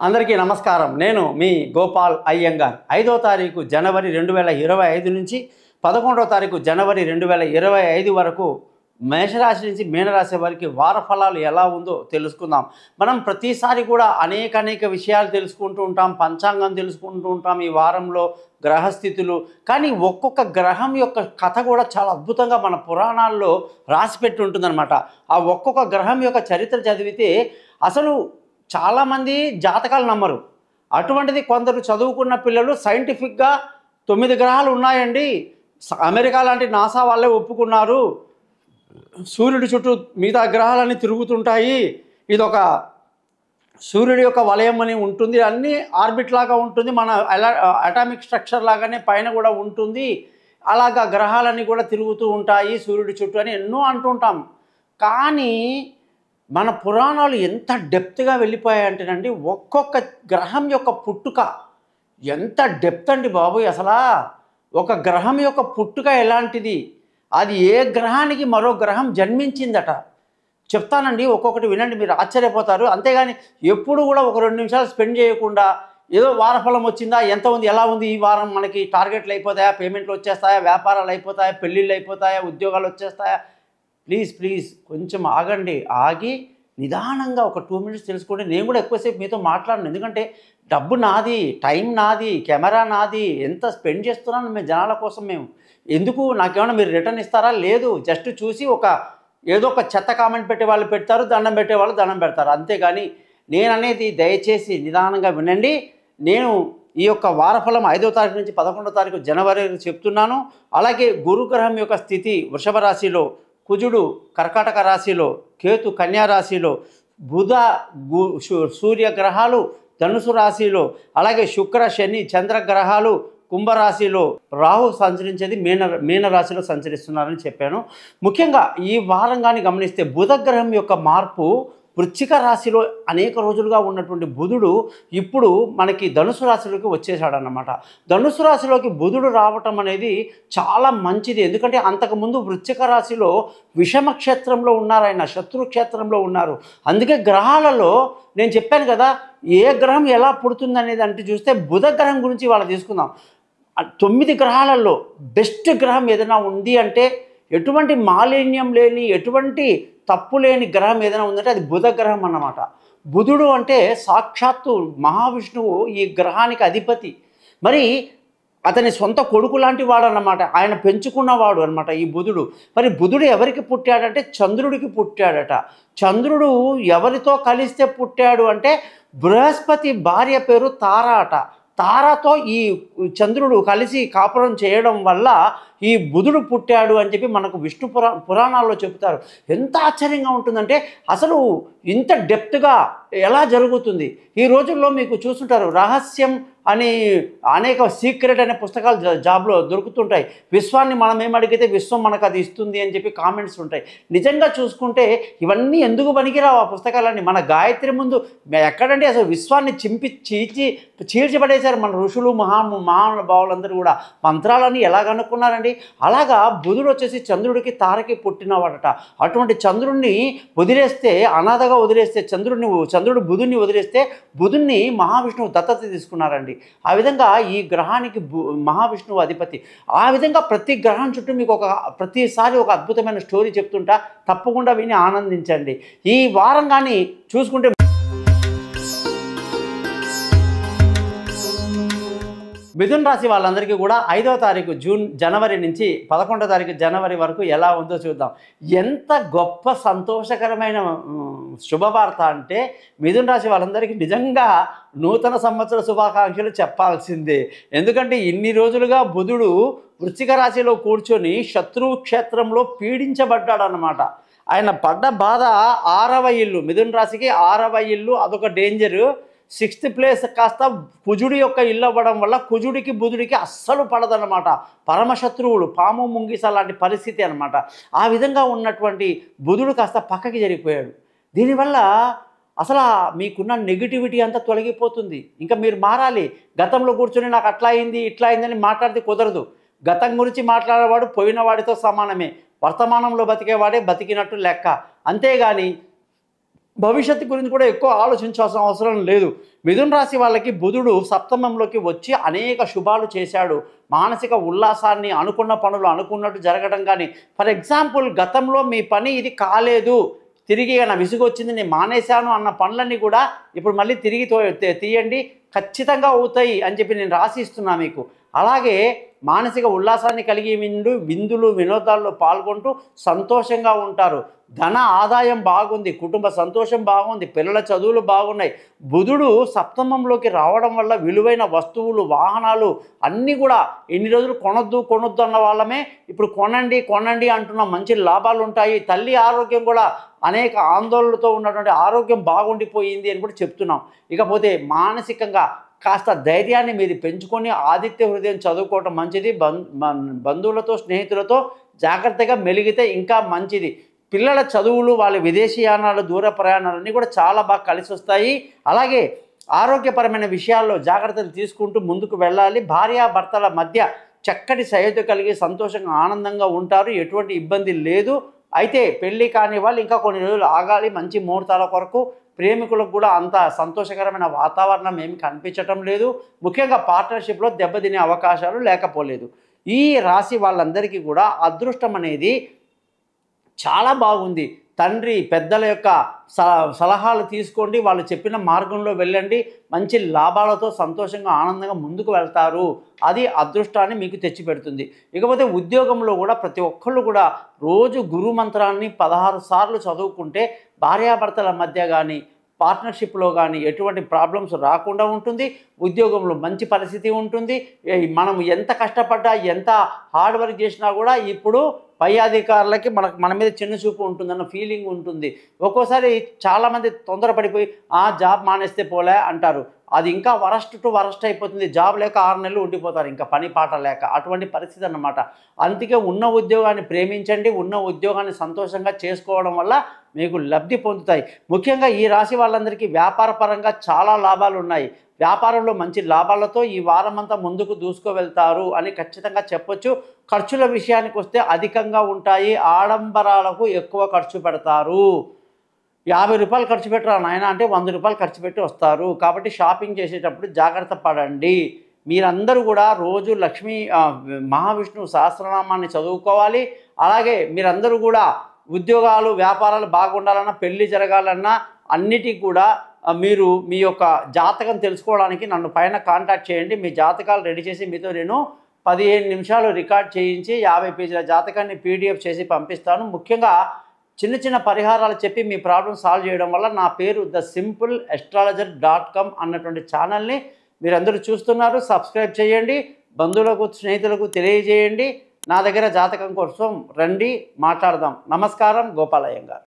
అందరికీ నమస్కారం. నేను మీ గోపాల్ అయ్యంగార్. 5వ తారీఖు జనవరి 2025 నుంచి 11వ తారీఖు జనవరి 2025 వరకు మేషరాశి నుంచి మీనరాశి వారికి వార ఫలాలు ఎలా ఉందో తెలుసుకుందాం. మనం ప్రతిసారి కూడా అనేక విషయాలు తెలుసుకుంటూ ఉంటాం, పంచాంగం తెలుసుకుంటూ ఉంటాం, ఈ వారంలో గ్రహస్థితులు. కానీ ఒక్కొక్క గ్రహం యొక్క కథ కూడా చాలా అద్భుతంగా మన పురాణాల్లో రాసిపెట్టి ఉంటుందన్నమాట. ఆ ఒక్కొక్క గ్రహం యొక్క చరిత్ర చదివితే అసలు చాలామంది జాతకాలు నమ్మరు. అటువంటిది కొందరు చదువుకున్న పిల్లలు సైంటిఫిక్గా 9 గ్రహాలు ఉన్నాయండి, అమెరికా లాంటి నాసా వాళ్ళే ఒప్పుకున్నారు, సూర్యుడి చుట్టూ మిగతా గ్రహాలన్నీ తిరుగుతుంటాయి, ఇదొక సూర్యుడి యొక్క వలయం అని ఉంటుంది, అన్నీ ఆర్బిట్ లాగా ఉంటుంది, మన అటామిక్ స్ట్రక్చర్ లాగానే పైన కూడా ఉంటుంది, అలాగా గ్రహాలన్నీ కూడా తిరుగుతూ ఉంటాయి సూర్యుడి చుట్టూ అని ఎన్నో అంటుంటాం. కానీ మన పురాణాలు ఎంత డెప్త్గా వెళ్ళిపోయాయంటేనండి, ఒక్కొక్క గ్రహం యొక్క పుట్టుక ఎంత డెప్త్ అండి బాబోయ్. అసలు ఒక గ్రహం యొక్క పుట్టుక ఎలాంటిది, అది ఏ గ్రహానికి మరో గ్రహం జన్మించిందట చెప్తానండి. ఒక్కొక్కటి వినండి, మీరు ఆశ్చర్యపోతారు. అంతేగాని ఎప్పుడు కూడా ఒక 2 నిమిషాలు స్పెండ్ చేయకుండా ఏదో వారఫలం వచ్చిందా, ఎంత ఉంది, ఎలా ఉంది, ఈ వారం మనకి టార్గెట్లు అయిపోతాయా, పేమెంట్లు వచ్చేస్తాయా, వ్యాపారాలు అయిపోతాయా, పెళ్ళిళ్ళు అయిపోతాయా, ఉద్యోగాలు వచ్చేస్తాయా, ప్లీజ్ కొంచెం ఆగండి. ఆగి నిదానంగా ఒక 2 మినిట్స్ తెలుసుకోండి. నేను కూడా ఎక్కువసేపు మీతో మాట్లాడను, ఎందుకంటే డబ్బు నాది, టైం నాది, కెమెరా నాది, ఎంత స్పెండ్ చేస్తున్నాను మేము జనాల కోసం. మేము ఎందుకు, నాకేమైనా మీరు రిటర్న్ ఇస్తారా? లేదు. జస్ట్ చూసి ఏదో ఒక చెత్త కామెంట్ పెట్టే వాళ్ళు పెడతారు, దండం పెట్టే వాళ్ళు దండం పెడతారు, అంతేగాని నేను అనేది దయచేసి నిదానంగా వినండి. నేను ఈ యొక్క వారఫలం 5వ తారీఖు నుంచి 11వ తారీఖు జనవరి చెప్తున్నాను. అలాగే గురుగ్రహం యొక్క స్థితి వృషభ రాశిలో, కుజుడు కర్కాటక రాశిలో, కేతు కన్యా రాశిలో, బుధ సూర్యగ్రహాలు ధనుసు రాశిలో, అలాగే శుక్ర శని చంద్రగ్రహాలు కుంభరాశిలో, రాహు సంచరించేది మీనరాశిలో సంచరిస్తున్నారని చెప్పాను. ముఖ్యంగా ఈ వారం కానీ గమనిస్తే బుధగ్రహం యొక్క మార్పు, వృశ్చిక రాశిలో అనేక రోజులుగా ఉన్నటువంటి బుధుడు ఇప్పుడు మనకి ధనుసు రాశిలోకి వచ్చేసాడన్నమాట. ధనుసు రాశిలోకి బుధుడు రావటం అనేది చాలా మంచిది. ఎందుకంటే అంతకుముందు వృశ్చిక రాశిలో విషమ క్షేత్రంలో ఉన్నారు, ఆయన శత్రు క్షేత్రంలో ఉన్నారు. అందుకే గ్రహాలలో నేను చెప్పాను కదా, ఏ గ్రహం ఎలా పుడుతుంది అనేది అంటే చూస్తే బుధ గ్రహం గురించి ఇవాళ తీసుకుందాం. 9 గ్రహాలలో బెస్ట్ గ్రహం ఏదైనా ఉంది అంటే, ఎటువంటి మాలిన్యం లేని, ఎటువంటి తప్పు లేని గ్రహం ఏదైనా ఉందంటే అది బుధ గ్రహం అన్నమాట. బుధుడు అంటే సాక్షాత్తు మహావిష్ణువు ఈ గ్రహానికి అధిపతి. మరి అతని సొంత కొడుకు లాంటి వాడు అన్నమాట, ఆయన పెంచుకున్నవాడు అనమాట ఈ బుధుడు. మరి బుధుడు ఎవరికి పుట్టాడంటే చంద్రుడికి పుట్టాడట. చంద్రుడు ఎవరితో కలిస్తే పుట్టాడు అంటే బృహస్పతి భార్య పేరు తారా అట. తారాతో ఈ చంద్రుడు కలిసి కాపురం చేయడం వల్ల ఈ బుధుడు పుట్టాడు అని చెప్పి మనకు విష్ణు పురాణాల్లో చెబుతారు. ఎంత ఆశ్చర్యంగా ఉంటుందంటే అసలు ఇంత డెప్త్గా ఎలా జరుగుతుంది. ఈ రోజుల్లో మీకు చూస్తుంటారు, రహస్యం అని అనేక సీక్రెట్ అనే పుస్తకాలు జాబ్లో దొరుకుతుంటాయి. విశ్వాన్ని మనం ఏమడిగితే విశ్వం మనకు అది ఇస్తుంది అని చెప్పి కామెంట్స్ ఉంటాయి. నిజంగా చూసుకుంటే ఇవన్నీ ఎందుకు పనికిరావు ఆ పుస్తకాలన్నీ. మన గాయత్రి ముందు ఎక్కడంటే అసలు విశ్వాన్ని చీల్చిపడేశారు మన ఋషులు, మహానుభావులందరూ కూడా. మంత్రాలని ఎలా కనుక్కున్నారండి. అలాగా బుధుడు వచ్చేసి చంద్రుడికి తారకి పుట్టినవాడట. అటువంటి చంద్రుడిని వదిలేస్తే, అనాథగా వదిలేస్తే, చంద్రుడు బుధుడిని వదిలేస్తే బుధుడిని మహావిష్ణువు దత్తత తీసుకున్నారండి. ఆ విధంగా ఈ గ్రహానికి మహావిష్ణువు అధిపతి. ఆ విధంగా ప్రతి గ్రహం చుట్టూ మీకు ప్రతిసారి ఒక అద్భుతమైన స్టోరీ చెప్తుంటా, తప్పకుండా విని ఆనందించండి. ఈ వారం కానీ చూసుకుంటే మిథున రాశి వాళ్ళందరికీ కూడా 5వ తారీఖు జనవరి నుంచి 11వ తారీఖు జనవరి వరకు ఎలా ఉందో చూద్దాం. ఎంత గొప్ప సంతోషకరమైన శుభవార్త అంటే మిథున రాశి వాళ్ళందరికీ నిజంగా నూతన సంవత్సర శుభాకాంక్షలు చెప్పాల్సిందే. ఎందుకంటే ఇన్ని రోజులుగా బుధుడు వృశ్చిక రాశిలో కూర్చొని శత్రువు క్షేత్రంలో పీడించబడ్డాడు అన్నమాట. ఆయన పడ్డ బాధ 6వ ఇల్లు, మిథున రాశికి 6వ ఇల్లు, అదొక డేంజరు. 6th ప్లేస్ కాస్త కుజుడి యొక్క ఇల్లు అవ్వడం వల్ల కుజుడికి బుధుడికి అస్సలు పడదన్నమాట. పరమశత్రువులు, పాము ముంగిస లాంటి పరిస్థితి అనమాట. ఆ విధంగా ఉన్నటువంటి బుధుడు కాస్త పక్కకి జరిగిపోయాడు. దీనివల్ల అసలు మీకున్న నెగిటివిటీ అంతా తొలగిపోతుంది. ఇంకా మీరు మారాలి. గతంలో కూర్చొని నాకు అట్లా అయింది ఇట్లా అయిందని మాట్లాడితే కుదరదు. గతం గురించి మాట్లాడేవాడు పోయిన వాడితో సమానమే. వర్తమానంలో బతికేవాడే బతికినట్టు లెక్క. అంతేగాని భవిష్యత్తు గురించి కూడా ఎక్కువ ఆలోచించాల్సిన అవసరం లేదు. మిథున రాశి వాళ్ళకి బుధుడు సప్తమంలోకి వచ్చి అనేక శుభాలు చేశాడు. మానసిక ఉల్లాసాన్ని, అనుకున్న పనులు అనుకున్నట్టు జరగడం కానీ, ఫర్ ఎగ్జాంపుల్ గతంలో మీ పని ఇది కాలేదు, తిరిగి నా విసుగొచ్చింది నేను మానేశాను అన్న పనులన్నీ కూడా ఇప్పుడు మళ్ళీ తిరిగి తీయండి, ఖచ్చితంగా అవుతాయి అని చెప్పి నేను రాసి ఇస్తున్నా మీకు. అలాగే మానసిక ఉల్లాసాన్ని కలిగి విందులు వినోదాల్లో పాల్గొంటూ సంతోషంగా ఉంటారు. ధన ఆదాయం బాగుంది, కుటుంబ సంతోషం బాగుంది, పిల్లల చదువులు బాగున్నాయి. బుధుడు సప్తమంలోకి రావడం వల్ల విలువైన వస్తువులు, వాహనాలు అన్నీ కూడా ఎన్ని రోజులు కొనొద్దు అన్న వాళ్ళమే ఇప్పుడు కొనండి అంటున్న మంచి లాభాలు ఉంటాయి. తల్లి ఆరోగ్యం కూడా అనేక ఆందోళనలతో ఉన్నటువంటి ఆరోగ్యం బాగుండిపోయింది అని కూడా చెప్తున్నాం. ఇకపోతే మానసికంగా కాస్త ధైర్యాన్ని మీరు పెంచుకొని ఆదిత్య హృదయం చదువుకోవటం మంచిది. బంధువులతో స్నేహితులతో జాగ్రత్తగా మెలిగితే ఇంకా మంచిది. పిల్లల చదువులు, వాళ్ళ విదేశీయానాలు, దూర ప్రయాణాలన్నీ కూడా చాలా బాగా కలిసి వస్తాయి. అలాగే ఆరోగ్యపరమైన విషయాల్లో జాగ్రత్తలు తీసుకుంటూ ముందుకు వెళ్ళాలి. భార్యాభర్తల మధ్య చక్కటి సయోధ్య కలిగి సంతోషంగా ఆనందంగా ఉంటారు, ఎటువంటి ఇబ్బంది లేదు. అయితే పెళ్ళి కాని వాళ్ళు ఇంకా కొన్ని రోజులు ఆగాలి. మంచి ముహూర్తాల కొరకు ప్రేమికులకు కూడా అంత సంతోషకరమైన వాతావరణం ఏమి కనిపించటం లేదు. ముఖ్యంగా పార్ట్నర్షిప్లో దెబ్బతినే అవకాశాలు లేకపోలేదు. ఈ రాశి వాళ్ళందరికీ కూడా అదృష్టం అనేది చాలా బాగుంది. తండ్రి పెద్దల యొక్క సలహాలు తీసుకోండి, వాళ్ళు చెప్పిన మార్గంలో వెళ్ళండి, మంచి లాభాలతో సంతోషంగా ఆనందంగా ముందుకు వెళ్తారు. అది అదృష్టాన్ని మీకు తెచ్చిపెడుతుంది. ఇకపోతే ఉద్యోగంలో కూడా ప్రతి ఒక్కళ్ళు కూడా రోజు గురు మంత్రాన్ని 16 సార్లు చదువుకుంటే భార్యాభర్తల మధ్య కానీ పార్ట్నర్షిప్లో కానీ ఎటువంటి ప్రాబ్లమ్స్ రాకుండా ఉంటుంది. ఉద్యోగంలో మంచి పరిస్థితి ఉంటుంది. మనం ఎంత కష్టపడ్డా, ఎంత హార్డ్ వర్క్ చేసినా కూడా ఇప్పుడు పై అధికారులకి మన మీద చిన్న చూపు ఉంటుందన్న ఫీలింగ్ ఉంటుంది. ఒక్కోసారి చాలామంది తొందరపడిపోయి జాబ్ మానేస్తే పోలే అంటారు. అది ఇంకా వరస్ట్ అయిపోతుంది. జాబ్ లేక 6 నెలలు ఉండిపోతారు, ఇంకా పని పాట లేక. అటువంటి పరిస్థితి అన్నమాట. అందుకే ఉన్న ఉద్యోగాన్ని ప్రేమించండి. ఉన్న ఉద్యోగాన్ని సంతోషంగా చేసుకోవడం వల్ల మీకు లబ్ధి పొందుతాయి. ముఖ్యంగా ఈ రాశి వాళ్ళందరికీ వ్యాపార పరంగా చాలా లాభాలు ఉన్నాయి. వ్యాపారంలో మంచి లాభాలతో ఈ వారమంతా ముందుకు దూసుకువెళ్తారు అని ఖచ్చితంగా చెప్పొచ్చు. ఖర్చుల విషయానికి వస్తే అధికంగా ఉంటాయి. ఆడంబరాలకు ఎక్కువ ఖర్చు పెడతారు. 50 రూపాయలు ఖర్చు పెట్టరా నాయన అంటే 100 రూపాయలు ఖర్చు పెట్టి వస్తారు. కాబట్టి షాపింగ్ చేసేటప్పుడు జాగ్రత్త పడండి. మీరందరూ కూడా రోజు మహావిష్ణువు సహస్రనామాన్ని చదువుకోవాలి. అలాగే మీరందరూ కూడా ఉద్యోగాలు, వ్యాపారాలు బాగుండాలన్నా, పెళ్లి జరగాలన్నా అన్నిటికీ కూడా మీరు మీ యొక్క జాతకం తెలుసుకోవడానికి నన్ను పైన కాంటాక్ట్ చేయండి. మీ జాతకాలు రెడీ చేసి మీతో నేను 15 నిమిషాలు రికార్డ్ చేయించి 50 పేజీల జాతకాన్ని PDF చేసి పంపిస్తాను. ముఖ్యంగా చిన్న పరిహారాలు చెప్పి మీ ప్రాబ్లం సాల్వ్ చేయడం వల్ల నా పేరు thesimpleastrologer.com అన్నటువంటి ఛానల్ని మీరందరూ చూస్తున్నారు. సబ్స్క్రైబ్ చేయండి, బంధువులకు స్నేహితులకు తెలియజేయండి. నా దగ్గర జాతకం కోసం రండి, మాట్లాడదాం. నమస్కారం, గోపాల్ అయ్యంగార్.